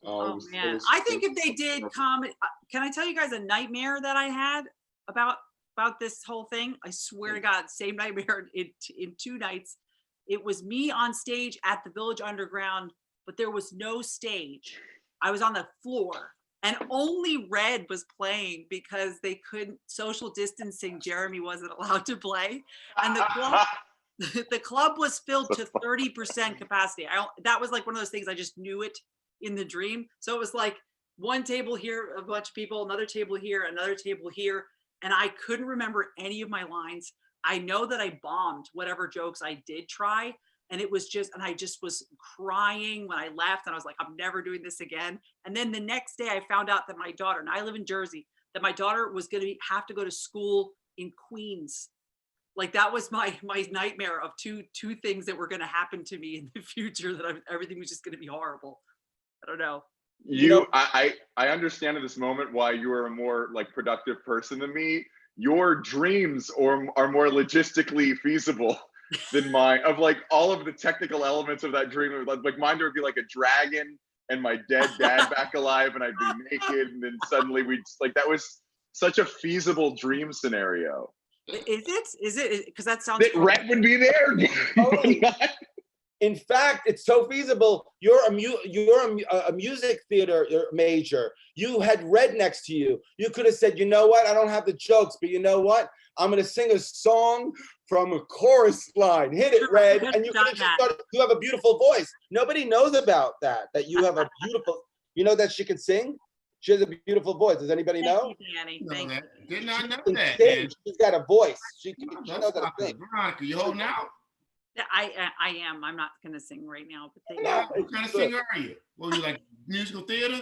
Oh man, I think if they did comedy, can I tell you guys a nightmare that I had about this whole thing? I swear to God, same nightmare in 2 nights. It was me on stage at the Village Underground, but there was no stage. I was on the floor, and only Red was playing because they couldn't social distancing. Jeremy wasn't allowed to play, and the club was filled to 30% capacity. That was like one of those things I just knew it in the dream. So it was like one table here, a bunch of people, another table here, another table here, and I couldn't remember any of my lines. I know that I bombed whatever jokes I did try, and I just was crying when I left, and I was like, I'm never doing this again. And then the next day I found out that my daughter, and I live in Jersey, that my daughter was going to have to go to school in Queens. Like that was my nightmare of two things that were going to happen to me in the future, that everything was just going to be horrible. I don't know. I understand at this moment why you are a more like productive person than me. Your dreams are more logistically feasible than mine. Of like all of the technical elements of that dream, like mine would be like a dragon and my dead dad back alive, and I'd be naked, and then suddenly we'd like, that was such a feasible dream scenario. Is it? Because that sounds. That Rhett would be there. Totally. In fact, it's so feasible. You're a music theater major. You had Red next to you. You could have said, you know what? I don't have the jokes, but you know what? I'm going to sing a song from a chorus line. Hit it, Red. And you could have just started, you have a beautiful voice. Nobody knows about that you have a beautiful, you know that she can sing? She has a beautiful voice. Does anybody know? Thank you, Danny. Thank you. Did not know that, man. She's got a voice. She knows how to sing. Veronica, you holding out? I am. I'm not going to sing right now. But What kind of singer are you? Well, you like musical theater?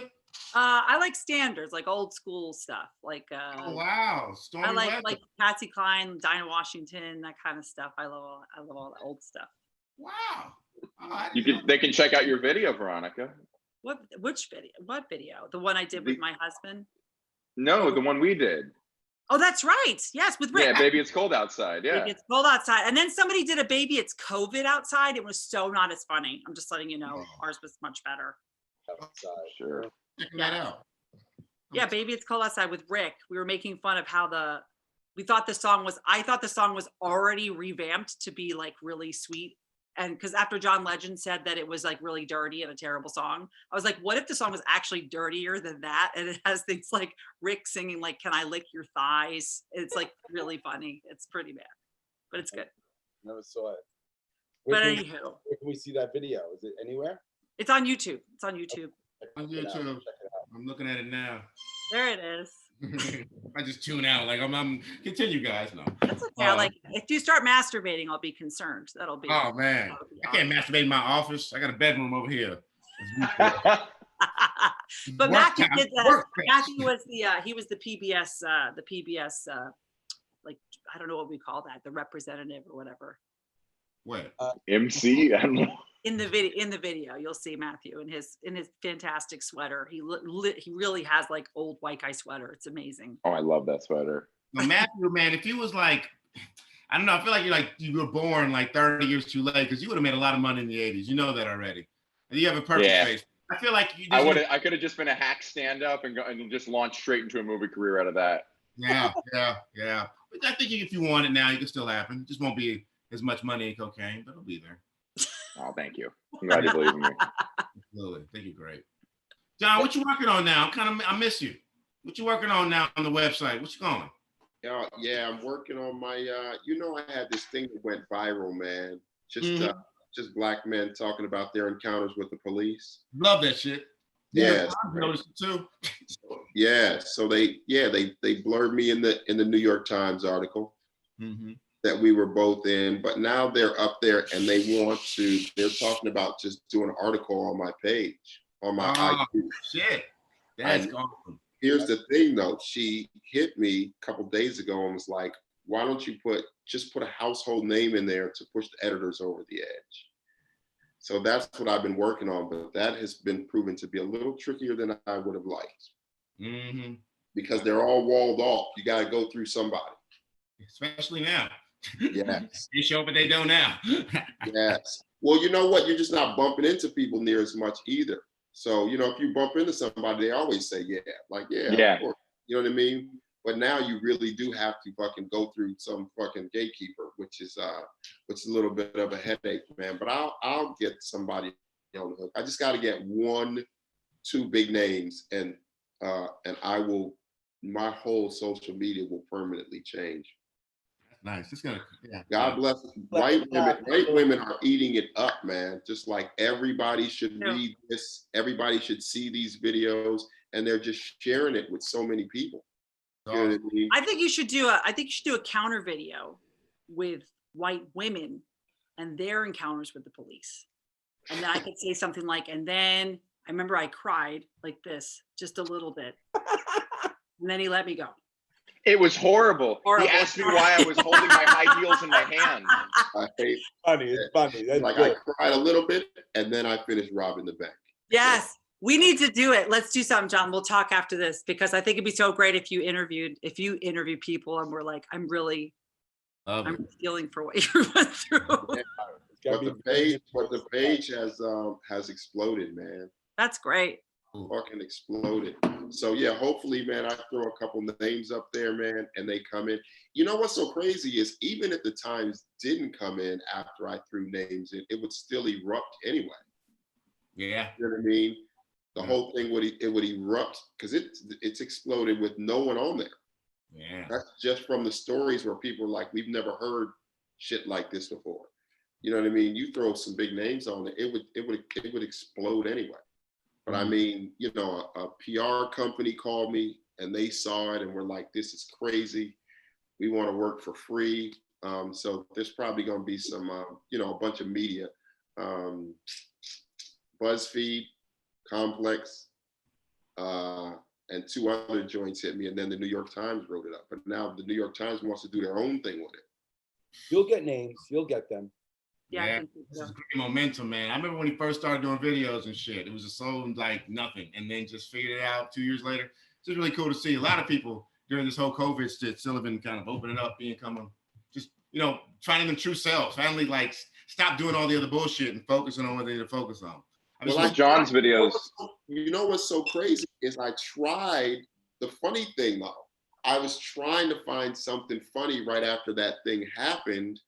I like standards, like old school stuff. Like Oh wow, Stormy I like Weather. like Patsy Cline, Dinah Washington, that kind of stuff. I love all the old stuff. Wow. Oh, They can check out your video, Veronica. Which video? What video? The one I did with my husband? No, the one we did. Oh, that's right. Yes, with Rick. Yeah, Baby It's Cold Outside. Yeah. Baby It's Cold Outside. And then somebody did a Baby It's COVID Outside. It was so not as funny. I'm just letting you know. Ours was much better. Sure. Checking that out. Yeah, Baby It's Cold Outside with Rick. We were making fun of how I thought the song was already revamped to be like really sweet. And because after John Legend said that it was like really dirty and a terrible song, I was like, what if the song was actually dirtier than that? And it has things like Rick singing like, "Can I lick your thighs?" It's like really funny. It's pretty bad, but it's good. Never saw it. But Where anywho, can we see that video? Is it anywhere? it's on YouTube. It's on YouTube. On YouTube. I'm looking at it now. There it is. I just tune out. Like I'm continue, guys. No. That's okay. Like if you start masturbating, I'll be concerned. That'll be. Oh man, I can't masturbate in my office. I got a bedroom over here. But Matthew did that. Matthew was he was the PBS like, I don't know what we call that, the representative or whatever. What? MC? I don't know. In the video, you'll see Matthew in his fantastic sweater. He really has like old white guy sweater. It's amazing. Oh, I love that sweater. No, Matthew, man, if you was like, I don't know, I feel like you were born like 30 years too late, because you would have made a lot of money in the 80s. You know that already. And you have a perfect face. I feel like I could have just been a hack stand-up and just launched straight into a movie career out of that. Yeah. But I think if you want it now, you can still happen. It just won't be as much money in cocaine, but it'll be there. Oh, thank you. I'm glad you believe in me. Absolutely. I think you're great. John, what you working on now? I miss you. What you working on now on the website? What you going? Yeah, I'm working on my. I had this thing that went viral, man. Just black men talking about their encounters with the police. Love that shit. Yeah, I noticed it too. So they blurred me in the New York Times article that we were both in, but now they're up there and they're talking about just doing an article on my page, on my IG. Shit. That's awesome. Here's the thing though, she hit me a couple days ago and was like, why don't you put a household name in there to push the editors over the edge? So that's what I've been working on, but that has been proven to be a little trickier than I would have liked. Because they're all walled off. You got to go through somebody. Especially now. Yes. They show up, but they don't now. Yes. Well, you know what? You're just not bumping into people near as much either. So, if you bump into somebody, they always say, yeah. Of course. You know what I mean? But now you really do have to fucking go through some fucking gatekeeper, which is a little bit of a headache, man. But I'll get somebody on the hook. I just got to get 1-2 big names, and my whole social media will permanently change. Nice. It's gonna. Yeah. God bless. White women are eating it up, man. Just like everybody should read this. Everybody should see these videos, and they're just sharing it with so many people. You know what I mean? I think you should do a counter video with white women and their encounters with the police. And then I could say something like, and then I remember I cried like this, just a little bit. And then he let me go. It was horrible. He asked me why I was holding my high heels in my hand. It's funny. That's like good. I cried a little bit, and then I finished robbing the bank. Yes. We need to do it. Let's do something, John. We'll talk after this because I think it'd be so great if you interview people and we're like, I'm feeling for what you went through. But the page has exploded, man. That's great. Fucking exploded. So yeah, hopefully, man, I throw a couple names up there, man, and they come in. You know what's so crazy is even if the Times didn't come in after I threw names in, it would still erupt anyway. Yeah. You know what I mean? The whole thing would erupt because it's exploded with no one on there. Yeah. That's just from the stories where people are like, we've never heard shit like this before. You know what I mean? You throw some big names on it, it would explode anyway. But I mean, a PR company called me and they saw it and were like, this is crazy. We want to work for free. So there's probably going to be some, a bunch of media, BuzzFeed, Complex, and 2 other joints hit me. And then the New York Times wrote it up. But now the New York Times wants to do their own thing with it. You'll get names. You'll get them. Yeah. This is great momentum, man. I remember when he first started doing videos and shit. It was just so like nothing, and then just figured it out 2 years later. It's just really cool to see a lot of people during this whole COVID shit still have been kind of opening up, finding their true selves. Finally, like stop doing all the other bullshit and focusing on what they need to focus on. John's videos. You know what's so crazy is I tried. The funny thing though, I was trying to find something funny right after that thing happened.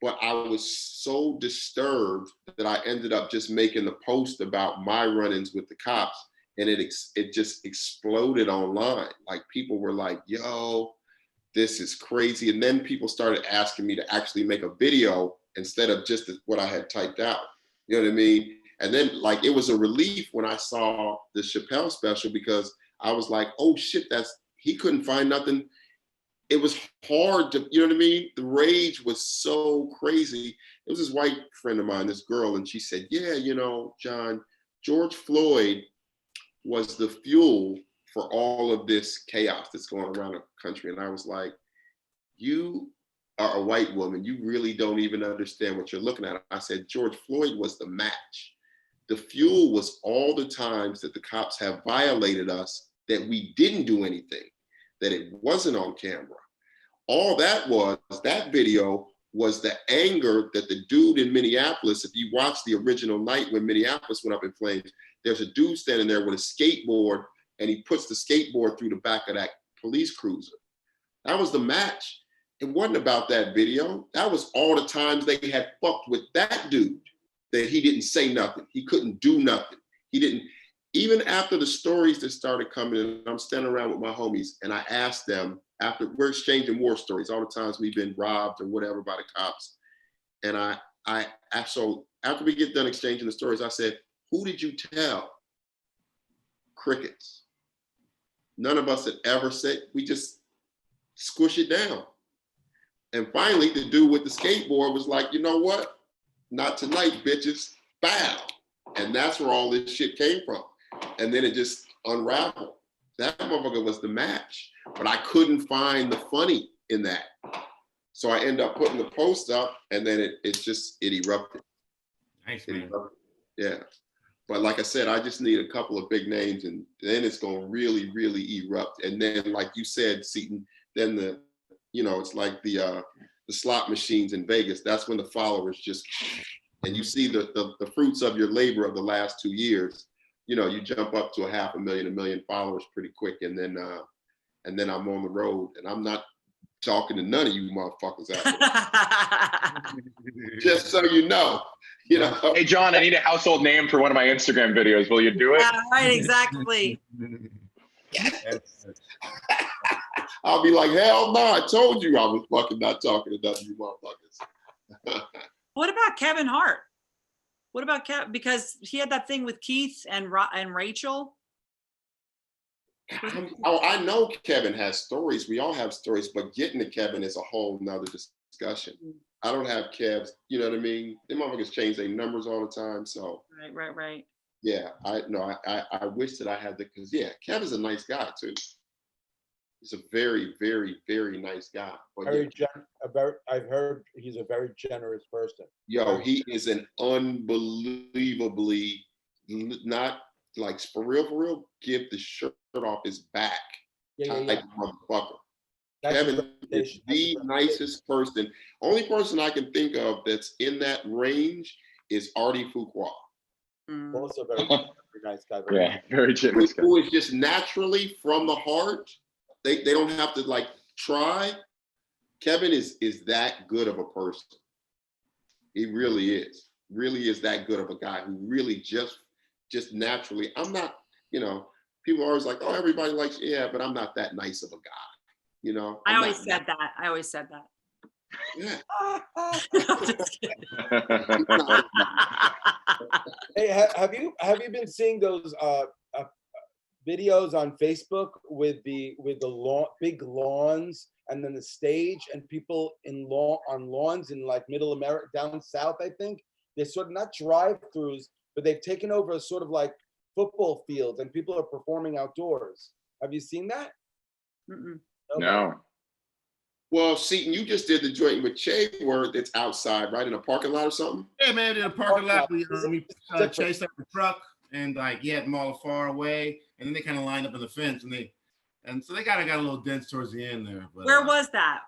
But I was so disturbed that I ended up just making the post about my run-ins with the cops, and it just exploded online. Like people were like, "Yo, this is crazy," and then people started asking me to actually make a video instead of just what I had typed out. You know what I mean? And then like it was a relief when I saw the Chappelle special because I was like, "Oh shit, he couldn't find nothing." It was hard to, you know what I mean? The rage was so crazy. It was this white friend of mine, this girl, and she said, yeah, John, George Floyd was the fuel for all of this chaos that's going around the country. And I was like, you are a white woman. You really don't even understand what you're looking at. I said, George Floyd was the match. The fuel was all the times that the cops have violated us that we didn't do anything, that it wasn't on camera. All that video was the anger that the dude in Minneapolis, if you watch the original night when Minneapolis went up in flames, there's a dude standing there with a skateboard, and he puts the skateboard through the back of that police cruiser. That was the match. It wasn't about that video. That was all the times they had fucked with that dude, that he didn't say nothing. He couldn't do nothing. He didn't, even after the stories that started coming in, I'm standing around with my homies, and I asked them, after we're exchanging war stories, all the times we've been robbed or whatever by the cops. And so after we get done exchanging the stories, I said, who did you tell? Crickets. None of us had ever said, we just squish it down. And finally, the dude with the skateboard was like, you know what? Not tonight, bitches. Bow. And that's where all this shit came from. And then it just unraveled. That motherfucker was the match. But I couldn't find the funny in that. So I end up putting the post up, and then it erupted. Nice, man. Erupted. Yeah. But like I said, I just need a couple of big names, and then it's going to really, really erupt. And then, like you said, Seaton, then it's like the slot machines in Vegas. That's when the followers just, and you see the fruits of your labor of the last 2 years. You jump up to 500,000, 1 million followers pretty quick, and then I'm on the road, and I'm not talking to none of you motherfuckers out there. Just so you know. Hey, John, I need a household name for one of my Instagram videos. Will you do it? Yeah, right, exactly. I'll be like, hell no, I told you I was fucking not talking to none of you motherfuckers. What about Kevin Hart? What about Kevin? Because he had that thing with Keith and Rachel. I know Kevin has stories. We all have stories, but getting to Kevin is a whole nother discussion. I don't have Kevs, you know what I mean? Them motherfuckers change their numbers all the time. So Right. yeah, I wish that I had because Kevin's a nice guy too. He's a very, very, very nice guy. But I've heard he's a very generous person. Yo, he is an unbelievably, not like for real, give the shirt off his back type motherfucker. Kevin is the nicest person. Only person I can think of that's in that range is Artie Fuqua. Also very nice guy. Very generous guy. Who is just naturally from the heart. They don't have to like try. Kevin is that good of a person. He really is that good of a guy who really just naturally. I'm not, people are always like, oh, everybody likes, but I'm not that nice of a guy. I always said that. Yeah. Hey, have you been seeing those videos on Facebook with the big lawns and then the stage and people on lawns in like middle America, down south, I think? They're sort of not drive-throughs, but they've taken over a sort of like football field and people are performing outdoors. Have you seen that? Mm-mm. No. Well, Seaton, you just did the joint with Che where it's outside, right? In a parking lot or something? Yeah, man, in a parking lot. We chased up the truck and he had them all far away. And then they kind of lined up in the fence and so they kind of got a little dense towards the end there. But, Where was that?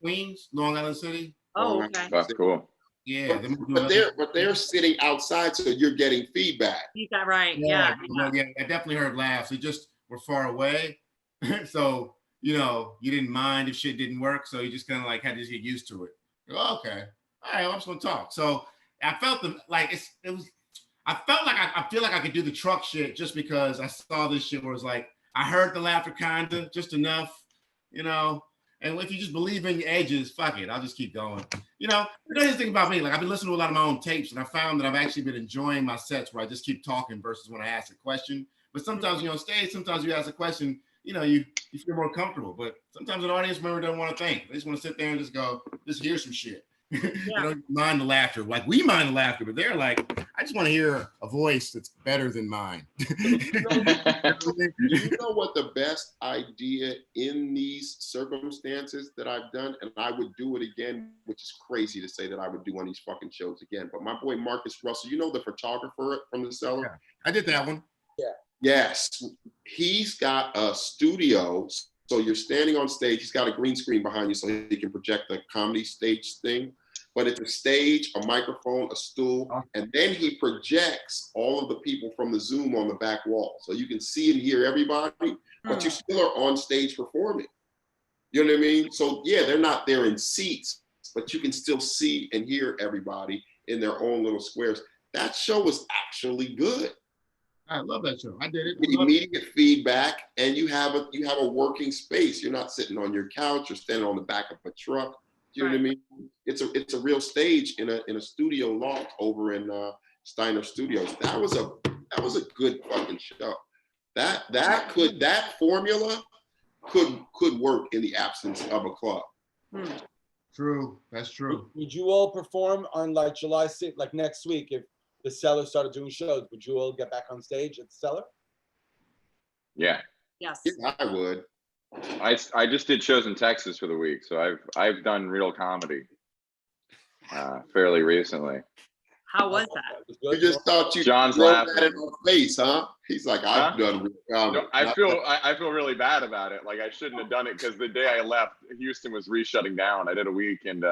Queens, Long Island City. Oh, okay. That's cool. Yeah. But they're sitting outside, so you're getting feedback. You got right. Yeah. I definitely heard laughs. They just were far away. So, you didn't mind if shit didn't work. So you just kind of like had to just get used to it. Okay. All right, I'm just gonna talk. So I felt I feel like I could do the truck shit just because I saw this shit where it's like, I heard the laughter kinda, just enough, and if you just believe in your edges, fuck it, I'll just keep going. Here's the thing about me, like I've been listening to a lot of my own tapes and I found that I've actually been enjoying my sets where I just keep talking versus when I ask a question. But sometimes on stage, sometimes you ask a question, you feel more comfortable. But sometimes an audience member doesn't want to think. They just want to sit there and just hear some shit. Yeah. They don't mind the laughter. Like we mind the laughter, but they're like, I just want to hear a voice that's better than mine. You know what the best idea in these circumstances that I've done, and I would do it again, which is crazy to say that I would do one of these fucking shows again. But my boy Marcus Russell, the photographer from the Cellar? Yeah, I did that one. Yeah. Yes. He's got a studio. So you're standing on stage. He's got a green screen behind you so he can project the comedy stage thing. but it's a stage, a microphone, a stool, and then he projects all of the people from the Zoom on the back wall. So you can see and hear everybody, but you still are on stage performing. You know what I mean? So yeah, they're not there in seats, but you can still see and hear everybody in their own little squares. That show was actually good. I love that show. I did it. Immediate feedback, and you have a working space. You're not sitting on your couch or standing on the back of a truck. You know what I mean? It's a real stage in a studio loft over in Steiner Studios. That was a good fucking show. That formula could work in the absence of a club. True, that's true. Would you all perform on like July 6th, like next week, if the Cellar started doing shows? Would you all get back on stage at the Cellar? Yeah. Yes. Yeah, I would. I just did shows in Texas for the week, so I've done real comedy fairly recently. How was that? You just thought you John's drove laughing. that in our face, huh? He's like, I've done real comedy. No, I feel really bad about it. Like I shouldn't have done it because the day I left, Houston was shutting down. I did a week, and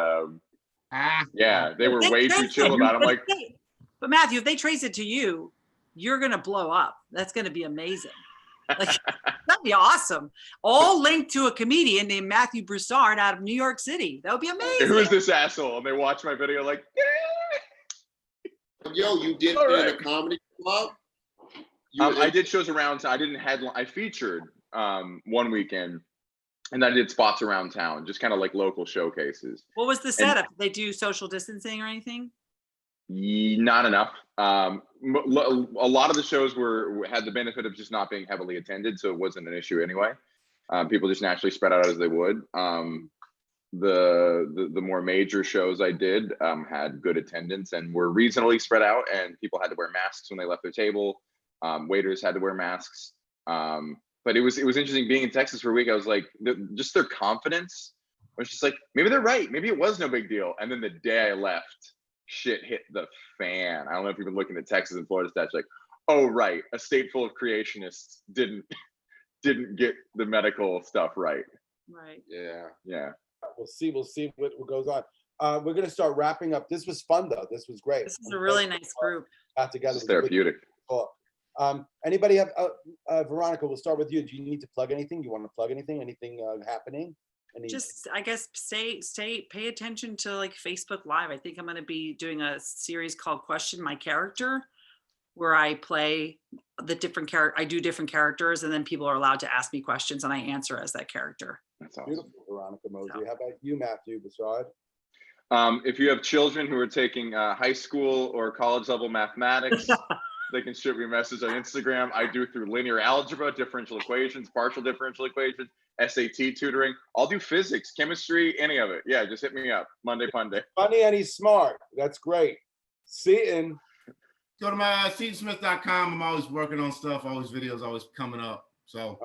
yeah, they were way too chill about it. I'm like, but Matthew, if they trace it to you, you're gonna blow up. That's gonna be amazing. Like that'd be awesome. All linked to a comedian named Matthew Broussard out of New York City. That would be amazing. who is this asshole? And they watch my video like, Yo, you did it in a comedy club? I did shows around. I didn't headline. I featured one weekend, and I did spots around town, just kind of like local showcases. What was the setup? Did they do social distancing or anything? Not enough. A lot of the shows had the benefit of just not being heavily attended, so it wasn't an issue anyway. People just naturally spread out as they would. The more major shows I did had good attendance and were reasonably spread out, and people had to wear masks when they left their table. Waiters had to wear masks. But it was interesting being in Texas for a week. I was like, just their confidence. I was just like, maybe they're right. Maybe it was no big deal. And then the day I left, shit hit the fan. I don't know if you've been looking at Texas and Florida stats, like, oh right, a state full of creationists didn't get the medical stuff right. Right. Yeah. We'll see what goes on. We're gonna start wrapping up. This was fun though. This was great. This is a really nice group. Got together. It's therapeutic. Anybody have Veronica, we'll start with you. Do you need to plug anything? Do you want to plug anything? Anything happening? Just, I guess, pay attention to like Facebook Live. I think I'm going to be doing a series called Question My Character, where I play the different I do different characters, and then people are allowed to ask me questions and I answer as that character. That's awesome. Beautiful, Veronica Mosey. How about you, Matthew Broussard? If you have children who are taking high school or college level mathematics, they can shoot me a message on Instagram. I do through linear algebra, differential equations, partial differential equations, SAT tutoring. I'll do physics, chemistry, any of it. Yeah, just hit me up. Monday Fun Day. Funny and he's smart. That's great. Seaton. Go to my seatonsmith.com. I'm always working on stuff. Always videos always coming up. So,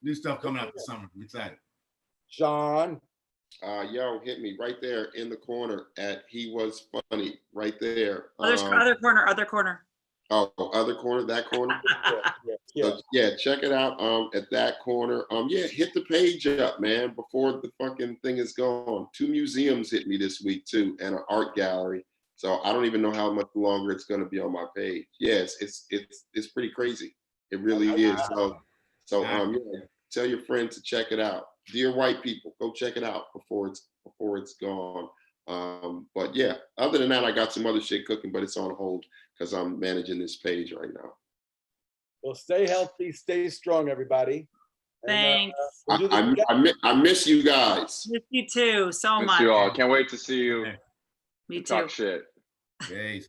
new stuff coming up this summer. I'm excited. Sean. Yo, hit me right there in the corner at He Was Funny, right there. Other corner. Oh, other corner, that corner. So, yeah, check it out at that corner. Hit the page up, man, before the fucking thing is gone. 2 museums hit me this week too, and an art gallery. So I don't even know how much longer it's going to be on my page. Yes, it's pretty crazy. It really is. So tell your friends to check it out. Dear white people, go check it out before it's gone. But yeah, other than that, I got some other shit cooking, but it's on hold because I'm managing this page right now. Well, stay healthy, stay strong, everybody. Thanks. I miss you guys. Miss you too, so Miss much. you all. Can't wait to see you. Me too. Talk shit. Yes.